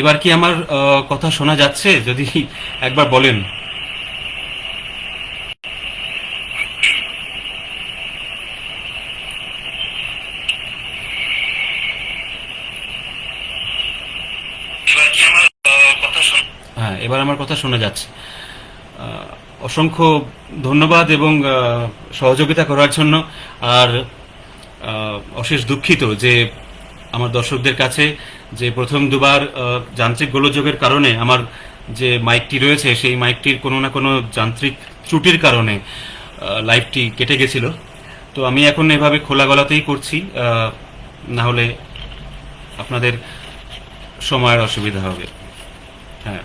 এবার কি আমার কথা শোনা যাচ্ছে? যদি একবার বলেন। হ্যাঁ, এবার আমার কথা শোনা যাচ্ছে। অসংখ্য ধন্যবাদ এবং সহযোগিতা করার জন্য। আর অশেষ দুঃখিত যে আমার দর্শকদের কাছে যে প্রথম দুবার যান্ত্রিক গোলযোগের কারণে আমার যে মাইকটি রয়েছে সেই মাইকটির কোনো না কোনো যান্ত্রিক ত্রুটির কারণে লাইভটি কেটে গেছিল। তো আমি এখন এভাবে খোলা গলাতেই করছি, না হলে আপনাদের সময়ের অসুবিধা হবে। হ্যাঁ,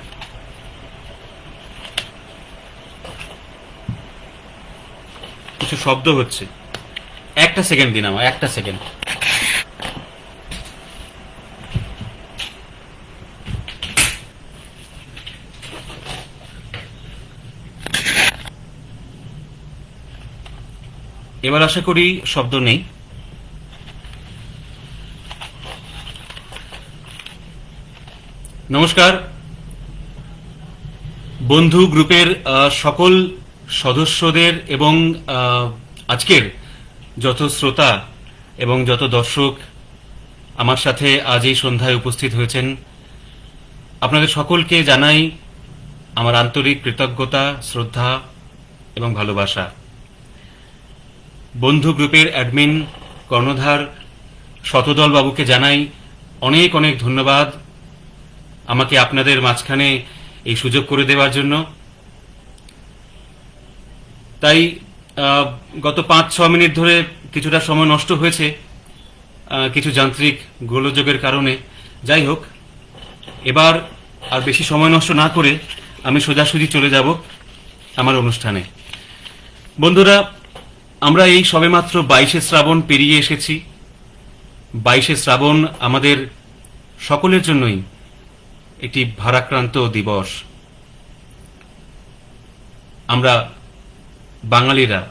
কিছু শব্দ হচ্ছে, একটা সেকেন্ড দিন, আমার একটা সেকেন্ড। এবার আশা করি শব্দ নেই। নমস্কার বন্ধু গ্রুপের সকল সদস্যদের এবং আজকের যত শ্রোতা এবং যত দর্শক আমার সাথে আজ এই সন্ধ্যায় উপস্থিত হয়েছেন, আপনাদের সকলকে জানাই আমার আন্তরিক কৃতজ্ঞতা, শ্রদ্ধা এবং ভালোবাসা। বন্ধু গ্রুপের অ্যাডমিন কর্ণধার শতদল বাবুকে জানাই অনেক অনেক ধন্যবাদ আমাকে আপনাদের মাঝখানে এই সুযোগ করে দেওয়ার জন্য। তাই গত 5-6 মিনিট ধরে কিছুটা সময় নষ্ট হয়েছে কিছু যান্ত্রিক গোলযোগের কারণে। যাই হোক, এবার আর বেশি সময় নষ্ট না করে আমি সোজাসুজি চলে যাব আমার অনুষ্ঠানে। বন্ধুরা, আমরা এই সবেমাত্র 22শে শ্রাবণ পেরিয়ে এসেছি। 22শে শ্রাবণ আমাদের সকলের জন্যই একটি ভারাক্রান্ত দিবস। আমরা বাঙালিরা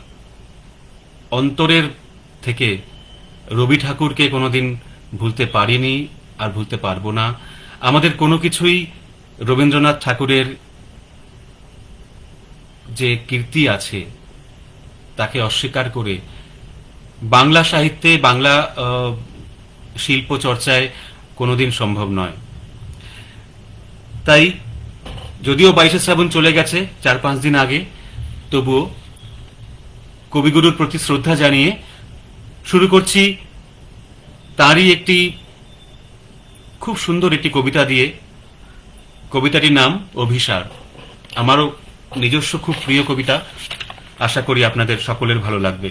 অন্তরের থেকে রবি ঠাকুরকে কোনোদিন ভুলতে পারিনি, আর ভুলতে পারবো না। আমাদের কোনো কিছুই রবীন্দ্রনাথ ঠাকুরের যে কীর্তি আছে তাকে অস্বীকার করে বাংলা সাহিত্যে, বাংলা শিল্প চর্চায় কোনোদিন সম্ভব নয়। তাই যদিও 22শে শ্রাবণ চলে গেছে 4-5 দিন আগে, তবুও কবিগুরুর প্রতি শ্রদ্ধা জানিয়ে শুরু করছি তারই একটি খুব সুন্দর একটি কবিতা দিয়ে। কবিতাটির নাম অভিসার। আমারও নিজস্ব খুব প্রিয় কবিতা, আশা করি আপনাদের সকলের ভালো লাগবে।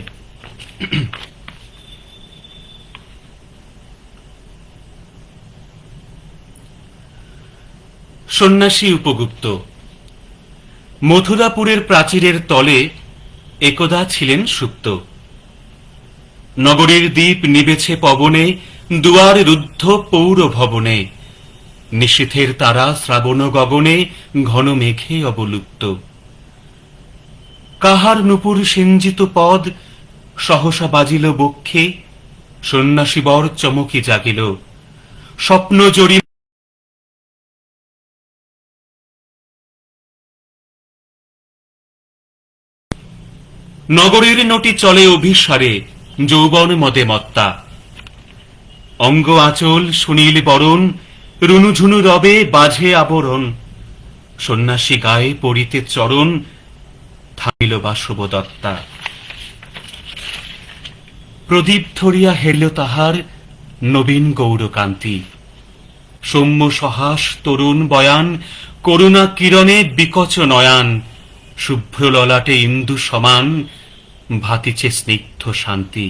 সন্ন্যাসী উপগুপ্ত। মথুরাপুরের প্রাচীরের তলে একদা ছিলেন সুপ্ত। নগরীর দ্বীপ নিবেছে পবনে, দুয়ার রুদ্ধ পৌর ভবনে। নিশীথের তারা শ্রাবণ গগনে, ঘন মেঘে অবলুপ্ত। কাহার নূপুর সিঞ্জিত পদ সহসা বাজিল বক্ষে, সন্ন্যাসীবর চমকি জাগিল। স্বপ্ন জড়ি নগরীর নটি চলে অভিসারে, যৌবন মদে মত্তা। অঙ্গ আঁচল সুনীল বরণ, রুনুঝুনু রবে বাজে আবরণ। সন্ন্যাসী গায়ে পড়িতে চরণ, থামিল বাসব দত্তা। প্রদীপ ধরিয়া হেল তাহার নবীন গৌরকান্তি। সৌম্য সহাস তরুণ বয়ান, করুণা কিরণে বিকচ নয়ান। শুভ্র ললাটে ইন্দু সমান, ভাতিছে স্নিগ্ধ শান্তি।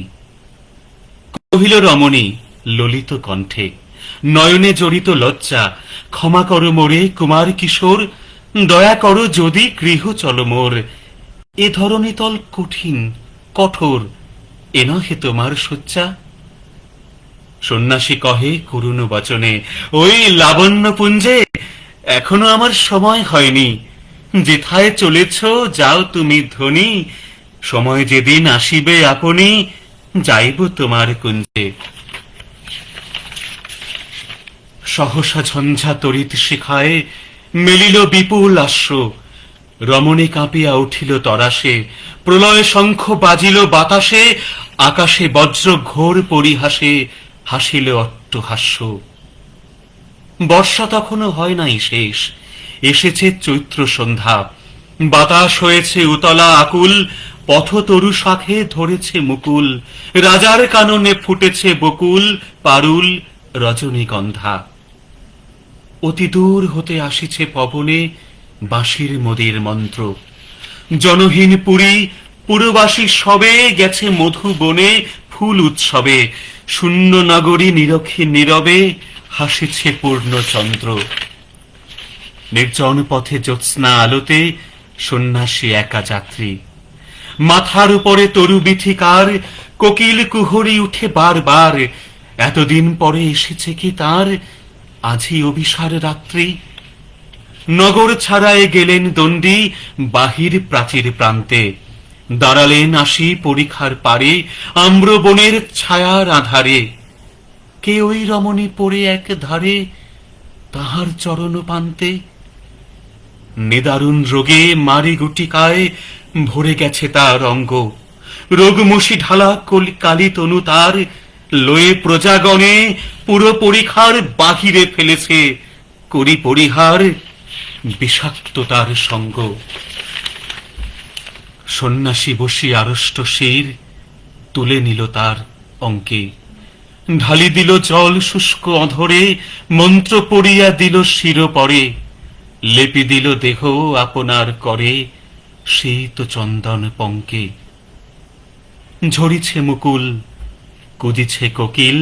কহিল রমণী ললিত কণ্ঠে, নয়নে জড়িত লজ্জা। ক্ষমা করো মোরে কুমার কিশোর, দয়া করো যদি গৃহ চল মোর। এ ধরনী তল কঠিন কঠোর, এ নহে তোমার শয্যা। সন্ন্যাসী কহে করুণ বচনে, ওই লাবণ্য পুঞ্জে এখনো আমার সময় হয়নি। যেথায় চলেছ যাও তুমি ধনী, সময় যেদিন আসিবে আপনি, যাইব তোমার কুঞ্জে। সহসা ঝঞ্ঝা তড়িৎ শিখায় মেলিল বিপুল আশ্র, রমণী কাঁপিয়া উঠিল তরাসে, প্রলয় শঙ্খ বাজিল বাতাসে, আকাশে বজ্র ঘোর পরিহাসে হাসিল অট্টহাস্য। বর্ষা তখনও হয় নাই শেষ, এসেছে চৈত্র সন্ধ্যা, বাতাস হয়েছে উতলা আকুল, পথতরু শাখে ধরেছে মুকুল, রাজার কাননে ফুটেছে বকুল, পারুল রজনীগন্ধা। অতি দূর হতে আসিছে পবনে বাঁশির মদির মন্ত্র, জনহীন পুরী পুরবাসী সবে গেছে মধু বনে ফুল উৎসবে, শূন্য নগরী নিরখে নীরবে হাসিছে পূর্ণচন্দ্র। নির্জন পথে জ্যোৎস্না আলোতে সন্ন্যাসী একা যাত্রী, মাথার উপরে তরু বিথিকার, কোকিল কুহরি উঠে বারবার, এতদিন পরে এসেছে কি তার আজই অভিসার রাত্রি। নগর ছাড়ায় গেলেন দণ্ডী বাহির প্রাচীর প্রান্তে, দাঁড়ালেন আসি পরিখার পারে আম্র বনের ছায়ার আধারে। কে ওই রমণী পড়ে এক ধারে তাহার চরণ পান্তে, নিদারুণ রোগে মারি গুটিকায় ভরে গেছে তার অঙ্গ, রোগমুষি ঢালা কালী তনু তার লয়ে প্রজাগণে পুরো পরিখার বাহিরে ফেলেছে করি পরিহার বিষাক্ত তার সঙ্গ। সন্ন্যাসী বসি আড়ষ্ট শির তুলে নিল তার অঙ্কে, ঢালি দিল জল শুষ্ক অধরে, মন্ত্র পড়িয়া দিল শির পরে, লেপি দিল দেহ আপনার করে শীত চন্দন পঙ্কে। ঝরিছে মুকুল কুদিছে কোকিল,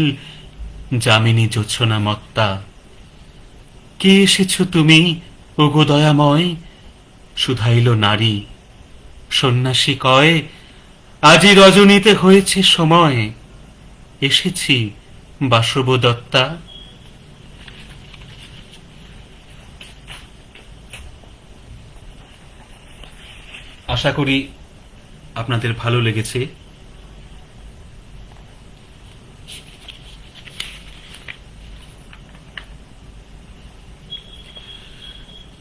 যামিনী জোছনা মত্তা, কে এসেছ তুমি ওগো দয়াময়, শুধাইল নারী। সন্ন্যাসী কয়, আজি রজনীতে হয়েছে সময়, এসেছি বাসব দত্তা। আশা করি আপনাদের ভালো লেগেছে।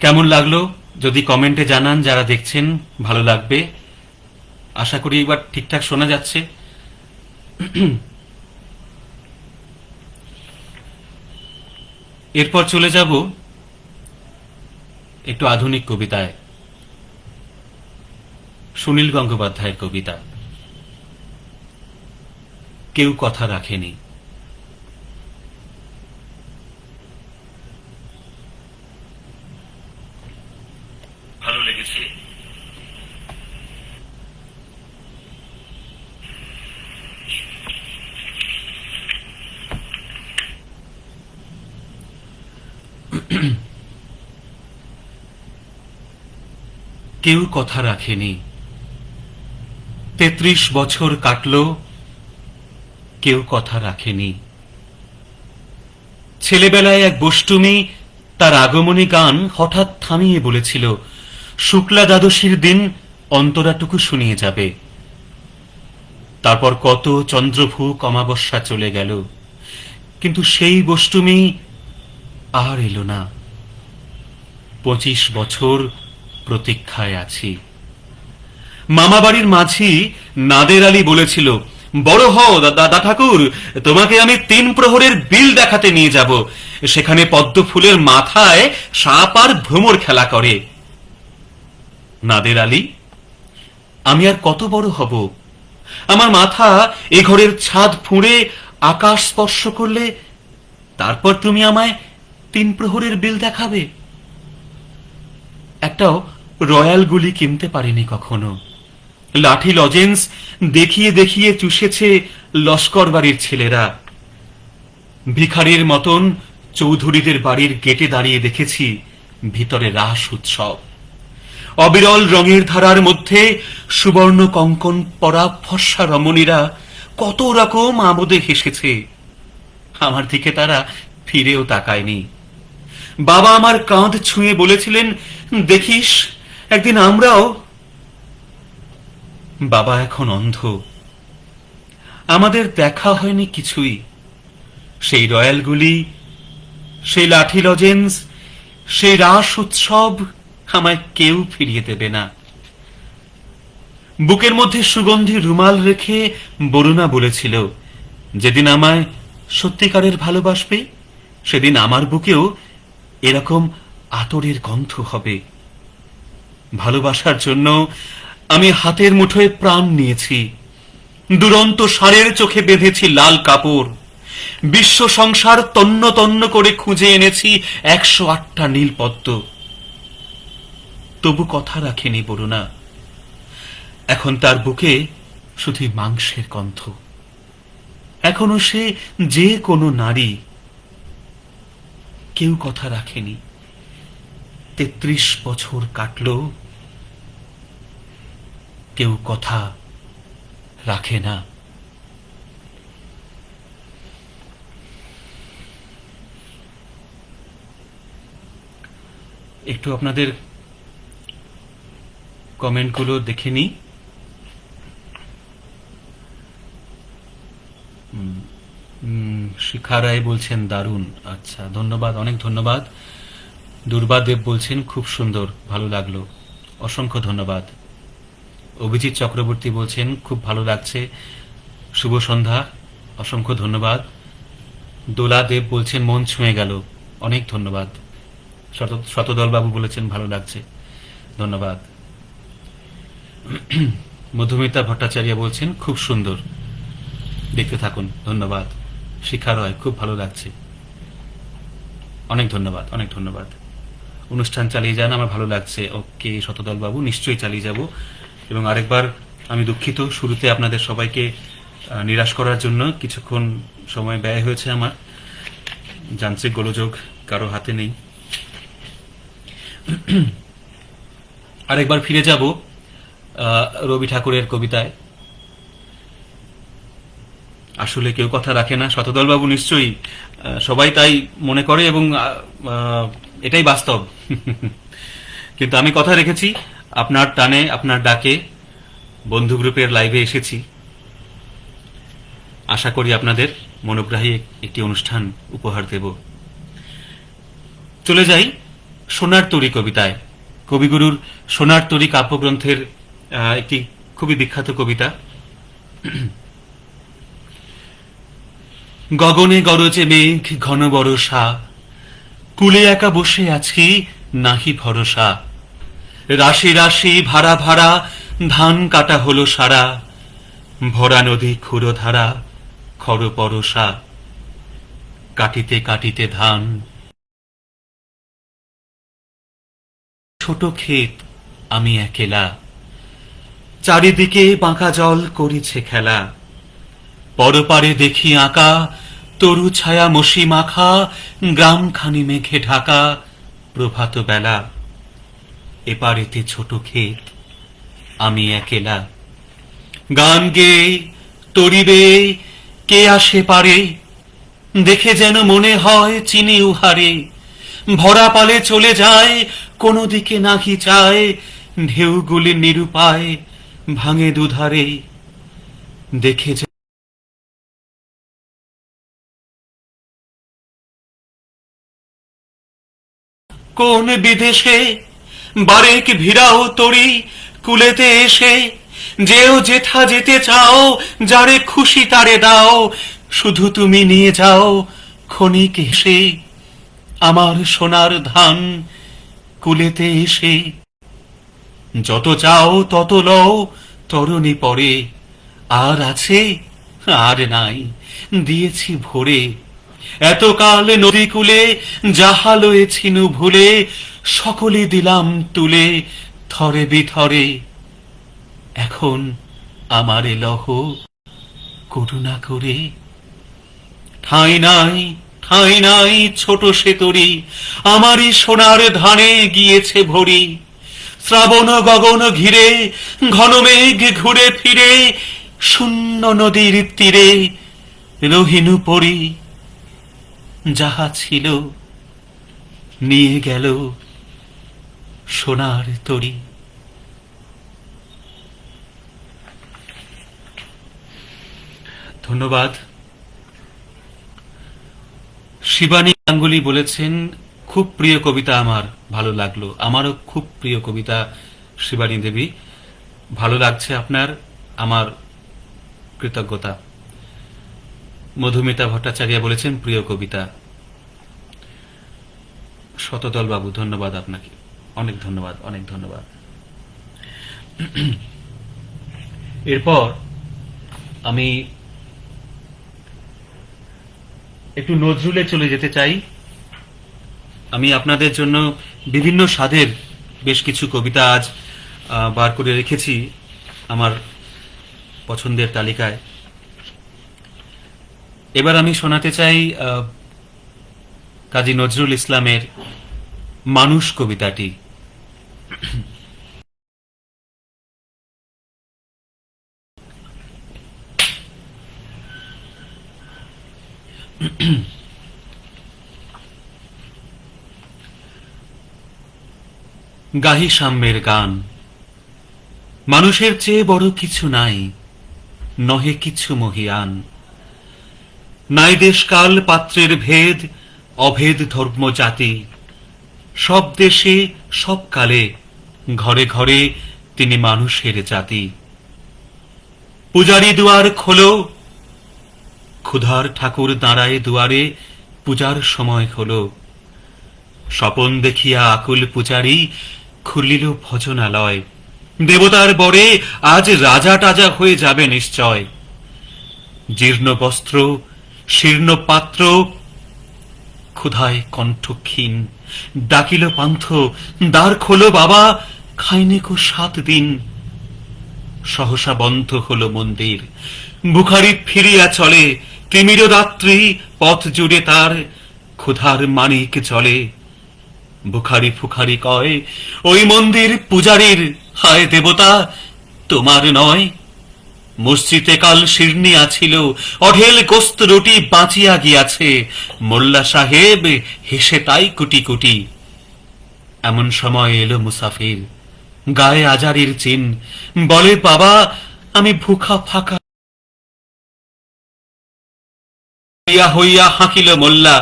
কেমন লাগলো যদি কমেন্টে জানান, যারা দেখছেন ভালো লাগবে। আশা করি এবার ঠিকঠাক শোনা যাচ্ছে। এরপর চলে যাব একটু আধুনিক কবিতায়, সুনীল গঙ্গোপাধ্যায়ের কবিতা কেউ কথা রাখেনি। ভালো লেগেছে। কেউ কথা রাখেনি, ৩৩ বছর কাটল, কেউ কথা রাখেনি। ছেলেবেলায় এক বষ্টমী তার আগমনী গান হঠাৎ থামিয়ে বলেছিল, শুক্লা দ্বাদশীর দিন অন্তরাটুকু শুনিয়ে যাবে। তারপর কত চন্দ্রভূক অমাবস্যা চলে গেল, কিন্তু সেই বষ্টমী আর এলো না। ২৫ বছর প্রতীক্ষায় আছি। মামাবাড়ির মাঝি নাদের আলী বলেছিল, বড় হও দাদা ঠাকুর, তোমাকে আমি ৩ প্রহরের বিল দেখাতে নিয়ে যাব, সেখানে পদ্ম ফুলের মাথায় সাপ আর ভ্রমর খেলা করে। নাদের আলী, আমি আর কত বড় হব? আমার মাথা এ ঘরের ছাদ ফুঁড়ে আকাশ স্পর্শ করলে তারপর তুমি আমায় ৩ প্রহরের বিল দেখাবে? একটাও রয়্যাল গুলি কিনতে পারিনি কখনো। লাঠি লজেন্স দেখিয়ে দেখিয়ে চুষেছে লস্কর বাড়ির ছেলেরা। ভিখারির মতন চৌধুরীদের বাড়ির গেটে দাঁড়িয়ে দেখেছি ভিতরে রাস উৎসব। অবিরল রঙের ধারার মধ্যে সুবর্ণ কঙ্কন পরা ফর্সা রমণীরা কত রকম আমোদে হেসেছে। আমার দিকে তারা ফিরেও তাকায়নি। বাবা আমার কাঁধ ছুঁয়ে বলেছিলেন, দেখিস একদিন আমরাও। বাবা এখন অন্ধ, আমাদের দেখা হয়নি কিছুই। সেই রয়্যালগুলি, সেই লাঠি লজেন্স, সেই রাস উৎসব আমায় কেউ ফিরিয়ে দেবে না। বুকের মধ্যে সুগন্ধি রুমাল রেখে বরুণা বলেছিল, যেদিন আমায় সত্যিকারের ভালোবাসবে সেদিন আমার বুকেও এরকম আতরের গন্ধ হবে। ভালোবাসার জন্য আমি হাতের মুঠোয় প্রাণ নিয়েছি, দুরন্ত ষাঁড়ের চোখে বেঁধেছি লাল কাপড়, বিশ্ব সংসার তন্ন তন্ন করে খুঁজে এনেছি 108টা নীল পদ্ম। তবু কথা রাখেনি বরুণা। এখন তার বুকে শুধু মাংসের গন্ধ। এখনো সে যে কোনো নারী। কেউ কথা রাখেনি। 33 বছর কাটল, কেউ কথা রাখে না। একটু আপনাদের কমেন্টগুলো দেখে নিই। শিখা রায় বলছেন দারুণ, আচ্ছা ধন্যবাদ, অনেক ধন্যবাদ। দুর্বা দেব বলছেন খুব সুন্দর, ভালো লাগলো, অসংখ্য ধন্যবাদ। অভিজিৎ চক্রবর্তী বলছেন খুব ভালো লাগছে, শুভ সন্ধ্যা, অসংখ্য ধন্যবাদ। দোলা দেব বলছেন মন ছুঁয়ে গেল, অনেক ধন্যবাদ। শতদল বাবু বলেছেন ভালো লাগছে, ধন্যবাদ। মধুমিতা ভট্টাচার্য বলছেন খুব সুন্দর, দেখতে থাকুন, ধন্যবাদ। শিখা রয় খুব ভালো লাগছে, অনেক ধন্যবাদ, অনেক ধন্যবাদ। অনুষ্ঠান চালিয়ে যান, আমার ভালো লাগছে। ওকে শতদল বাবু, নিশ্চয়ই চালিয়ে যাব। এবং আরেকবার আমি দুঃখিত, শুরুতে আপনাদের সবাইকে নিরাশ করার জন্য কিছুক্ষণ সময় ব্যয় হয়েছে আমার। যান্ত্রিক গোলযোগ কারো হাতে নেই। আরেকবার ফিরে যাব রবি ঠাকুরের কবিতায়। আসলে কেউ কথা রাখে না, শতদল বাবু নিশ্চয়ই সবাই তাই মনে করে এবং এটাই বাস্তব। কিন্তু আমি কথা রেখেছি, আপনার টানে আপনার ডাকে বন্ধু গ্রুপের লাইভে এসেছি। আশা করি আপনাদের মনোগ্রাহী একটি অনুষ্ঠান উপহার দেব। চলে যাই সোনার তরী কবিতায়। কবিগুরুর সোনার তরী কাব্যগ্রন্থের একটি খুবই বিখ্যাত কবিতা। গগনে গরজে মেঘ ঘন বরষা, কুলে একা বসে আছি নাহি ভরসা। রাশি রাশি ভাড়া ভাড়া ধান কাটা হলো সারা, ভরা নদী ক্ষুরধারা খর পরশা। কাটিতে কাটিতে ধান, ছোট ক্ষেত আমি একেলা, চারিদিকে বাঁকা জল করিছে খেলা। পরপারে দেখি আঁকা তরু ছায়া মশি মাখা, গ্রামখানি মেঘে ঢাকা প্রভাত বেলা। এপারেতে ছোট ক্ষেত আমি একেলা, গান গেয়ে তরিবে কে আসে পারে, দেখে যেন মনে হয় চিনি উহারে। ভরা পালে চলে যায় কোন দিকে নাহি চায়, ঢেউগুলি নিরুপায় ভাঙে দুধারে। দেখে কোন বিদেশে বারেক ভিড়াও তরি, কুলেতে এসে যেও যেথা যেতে চাও, যারে খুশি তারে দাও, শুধু তুমি নিয়ে যাও ক্ষণিক এসে আমার সোনার ধান। কুলেতে এসে যত চাও তত লও, তরণী পরে আর আছে আর নাই দিয়েছি ভরে। এতকাল নদী কূলে যাহা লয়েছিনু ভুলে, সকলে দিলাম তুলে থরে বিথরে। এখন আমারে লহ করুণা করে। ঠাঁই নাই ঠাঁই নাই ছোট সে তরি, আমারই সোনার ধানে গিয়েছে ভরি। শ্রাবণ গগন ঘিরে ঘন মেঘ ঘুরে ফিরে, শূন্য নদীর তীরে রহিনু পরি। যাহা ছিল নিয়ে গেল সোনার তরি। ধন্যবাদ। শিবানী গাঙ্গুলি বলেছেন, খুব প্রিয় কবিতা, আমার ভালো লাগলো। আমারও খুব প্রিয় কবিতা শিবানী দেবী, ভালো লাগছে আপনার, আমার কৃতজ্ঞতা। মধুমিতা ভট্টাচার্য বলেছেন প্রিয় কবিতা। শতদল বাবু, ধন্যবাদ আপনাকে, অনেক ধন্যবাদ, অনেক ধন্যবাদ। এরপর আমি একটু নজরুলে চলে যেতে চাই। আমি আপনাদের জন্য বিভিন্ন স্বাদের বেশ কিছু কবিতা আজ বার করে রেখেছি আমার পছন্দের তালিকায়। এবার আমি শোনাতে চাই কাজী নজরুল ইসলামের মানুষ কবিতাটি। গাহি সাম্যের গান। মানুষের চেয়ে বড় কিছু নাই, নহে কিছু মহিয়ান। নাই দেশকাল পাত্রের ভেদ, অভেদ ধর্ম জাতি। সব দেশে সব কালে, ঘরে ঘরে তিনি মানুষের জাতি। পূজারি দুয়ার খোলো, ক্ষুধার ঠাকুর দাঁড়ায় দুয়ারে, পূজার সময় হলো। স্বপন দেখিয়া আকুল পূজারি, খুলিল ভজনালয়। দেবতার বরে আজ রাজা টাজা হয়ে যাবে নিশ্চয়। জীর্ণ বস্ত্র, শীর্ণ পাত্র, ক্ষুধায় কণ্ঠ ক্ষীণ। ডাকিল পান্থ, দ্বার খোলো বাবা, খাইনি কো 7 দিন। সহসা বন্ধ হলো মন্দির, বুখারি ফিরিয়া চলে। তিমির রাত্রি, পথ জুড়ে তার ক্ষুধার মানিক জলে। বুখারি ফুখারি কয়, ওই মন্দির পূজারীর। হায় দেবতা, তোমার নয়। মসজিদে কাল শিরনি আছিল, অঢেল গোস্ত রুটি বাঁচিয়া গিয়াছে। মোল্লা সাহেব হেসে তাই কুটি কুটি। এমন সময় এলো মুসাফির, গায়ে আজারির চিন। বলে বাবা, আমি ভুখা ফাঁকা। হইয়া হইয়া হাঁকিল মোল্লা,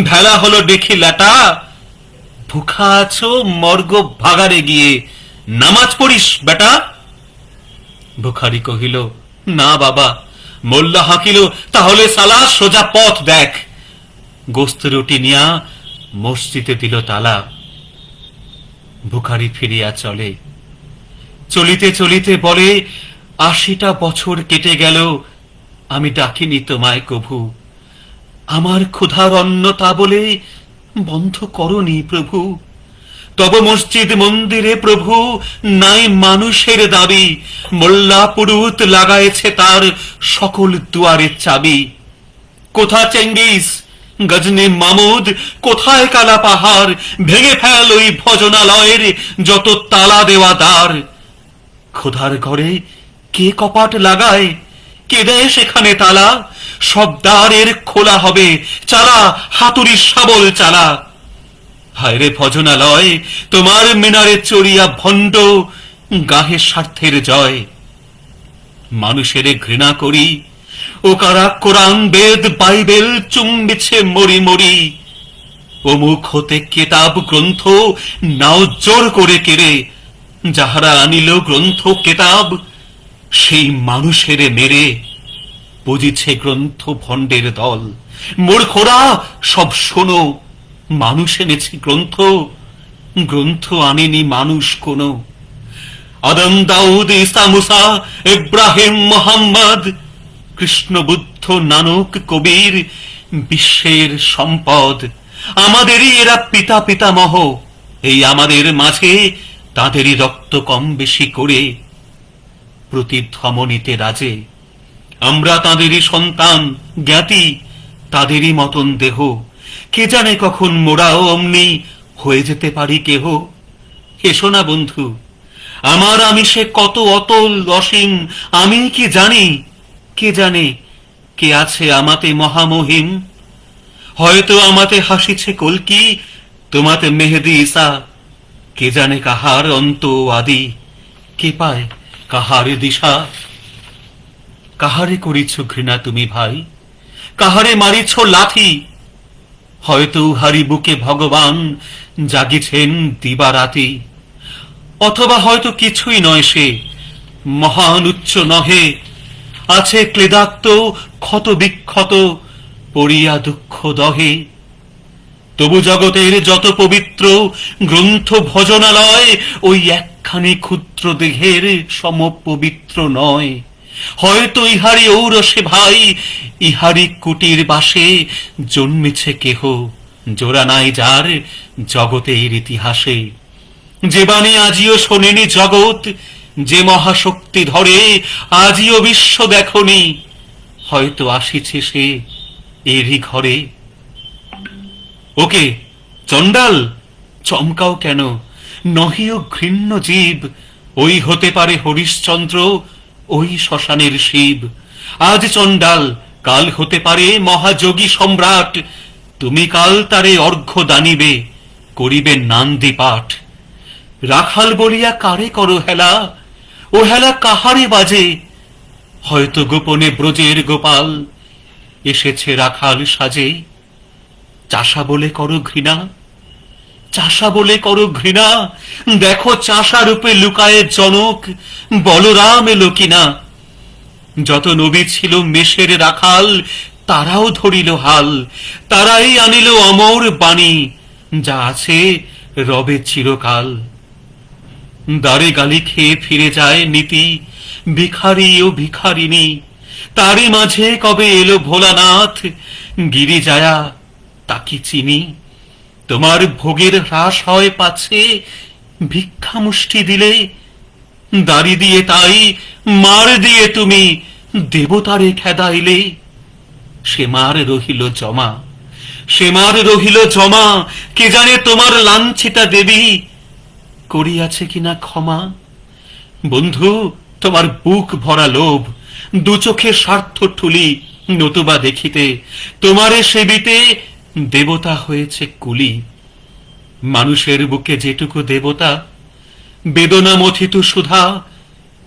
ভেলা হলো দেখি লেটা। ভুখা আছো মর্গ ভাগারে গিয়ে, নামাজ পড়িস বেটা। বুখারি কহিল, না বাবা। মোল্লা হাঁকিল, তাহলে সালা সোজা পথ দেখ। গোস্ত রুটি নিয়া মসজিদে দিল তালা। বুখারি ফিরিয়া চলে। চলিতে চলিতে বলে, 80টা বছর কেটে গেল, আমি ডাকিনি তোমায় কভু। আমার ক্ষুধার অন্ন তা বলে বন্ধ করনি প্রভু। তব মসজিদ মন্দিরে প্রভু নাই মানুষের দাবি। মোল্লা পুরুত লাগাইছে তার সকল দুয়ারের চাবি। কোথা চেঙ্গিস, গজনে মামুদ, কোথায় কালা পাহাড়। ভেঙে ফেল ওই ভজনালয়ের যত তালা দেওয়া দ্বার। ক্ষুধার ঘরে কে কপাট লাগায়, কে দেয় সেখানে তালা। সব দ্বারের খোলা হবে, চালা হাতুড়ি শাবল চালা। হায়রে ভজনালয়, তোমার মিনারে চড়িয়া ভণ্ড, গাহে স্বার্থের জয়। মানুষের ঘৃণা করি, ও কারা কোরআন বেদ বাইবেল চুম্বিছে মরি মরি। অমুক হতে কেতাব গ্রন্থ নাও জোর করে কেড়ে। যাহারা আনিল গ্রন্থ কেতাব, সেই মানুষের মেরে। বুঝিছে গ্রন্থ ভণ্ডের দল, মূর্খরা সব শোনো। মানুষ এনেছে গ্রন্থ, গ্রন্থ আনেনি মানুষ কোন। আদম দাউদ ঈসা মুসা ইব্রাহিম মোহাম্মদ, কৃষ্ণ বুদ্ধ নানক কবির বিশ্বের সম্পদ। আমাদেরই এরা পিতা পিতামহ, এই আমাদের মাঝে তাদেরই রক্ত কম বেশি করে প্রতি ধমনীতে রাজে। আমরা তাদেরই সন্তান জ্ঞাতি, তাদেরই মতন দেহ। কে জানে কখন মোরাও অমনি হয়ে যেতে পারি কেহ। এসো না বন্ধু, আমার আমিষে কত অতল অসীম আমি কি জানি। কে জানে কে আছে আমাতে মহামহিম। হয়তো আমাতে হাসিছে কলকি, তোমাতে মেহেদি ঈসা। কে জানে কাহার অন্ত আদি, কে পায় কাহার দিশা। কাহারে করিছ ঘৃণা তুমি ভাই, কাহারে মারিছ লাথি? হয়তো উহারি বুকে ভগবান জাগিছেন দিবারাতি, অথবা হয়তো কিছুই নয় সে, মহান উচ্চ নহে, আছে ক্লেদাক্ত ক্ষত বিক্ষত, পড়িয়া দুঃখ দহে। তবু জগতের যত পবিত্র গ্রন্থ ভজনালয় ওই একখানি ক্ষুদ্র দেহের সম পবিত্র নয়। হয়তো ইহারি ঔরসে ভাই, ইহারি কুটির বাসে জন্মেছে কেহ, জোড়া নাই যার জগতের ইতিহাসে। যে বাণী আজিও শোনেনি জগৎ, যে মহাশক্তি ধরে আজিও বিশ্ব দেখনি, হয়তো আসিছে সে এরই ঘরে। ওকে চণ্ডাল, চমকাও কেন? নহিও ঘৃণ্য জীব, ওই হতে পারে হরিশ্চন্দ্র, ওই শ্মশানের শিব। আজ চণ্ডাল, কাল হতে পারে মহাযোগী সম্রাট, তুমি কাল তারে অর্ঘ্য দানিবে, করিবে নান্দি পাঠ। রাখাল বলিয়া কারে করো হেলা, ও হেলা কাহারে বাজে? হয়তো গোপনে ব্রজের গোপাল এসেছে রাখাল সাজে। চাষা বলে করো ঘৃণা, চাষা বলে করো ঘৃণা, দেখো চাষা রূপে লুকায়ে জনক, বলরাম এলো কিনা। যত নবী ছিল মেষের রাখাল, তারাও ধরিল হাল, তারাই আনিল অমর বাণী, যা আছে রবে চিরকাল। দ্বারে গালি খেয়ে ফিরে যায় নীতি, ভিখারি ও ভিখারিনী, তারই মাঝে কবে এলো ভোলানাথ, গিরিজায়া তাকি চিনি। তোমার ভোগের হ্রাস হয় পাছে, ভিক্ষা মুষ্টি দিলে, দাড়ি দিয়ে তাই মার দিয়ে তুমি দেবতারে খেদাইলে। সে মার রহিল জমা, সে মার রহিল জমা, কে জানে তোমার লাঞ্ছিতা দেবী করিয়াছে কিনা ক্ষমা। বন্ধু, তোমার বুক ভরা লোভ, দু চোখে স্বার্থ ঠুলি, নতুবা দেখিতে তোমারে সেবিতে দেবতা হয়েছে কুলি। মানুষের বুকে যেটুকু দেবতা, বেদনা মথিত সুধা,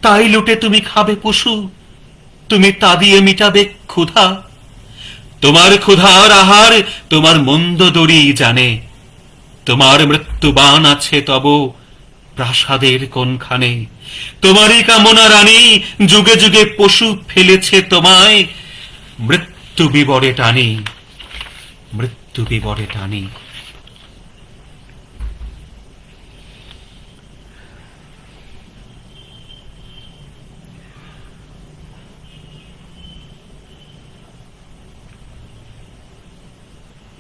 তাই লুটে তুমি খাবে পশু, তুমি তা দিয়ে মিটাবে ক্ষুধা। তোমার ক্ষুধার আহার তোমার মন্দ দড়ি জানে, তোমার মৃত্যুবান আছে তব প্রাসাদের কোনখানে। তোমারই কামনা রানী যুগে যুগে পশু ফেলেছে তোমায়, মৃত্যু বিবরে টানি, মৃত্যু বিবরে টানি।